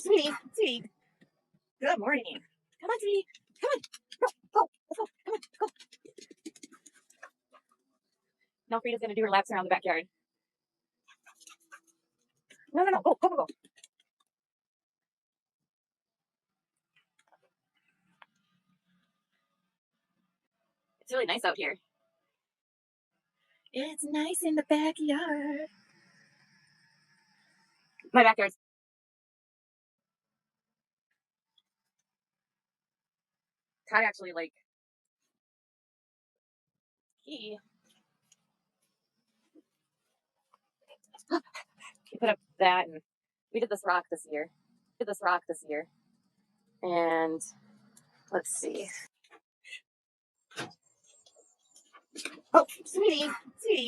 sweetie, sweetie. Good morning. Come on, sweetie. Come on. Go. Let's go. Come on. Go. Now Frida's going to do her laps around the backyard. No, no, no. Go, go, go, go. It's really nice out here. It's nice in the backyard. My backyard's... Todd actually, like... He put up that, and we did this rock this year. And let's see. Oh, sweetie, sweetie.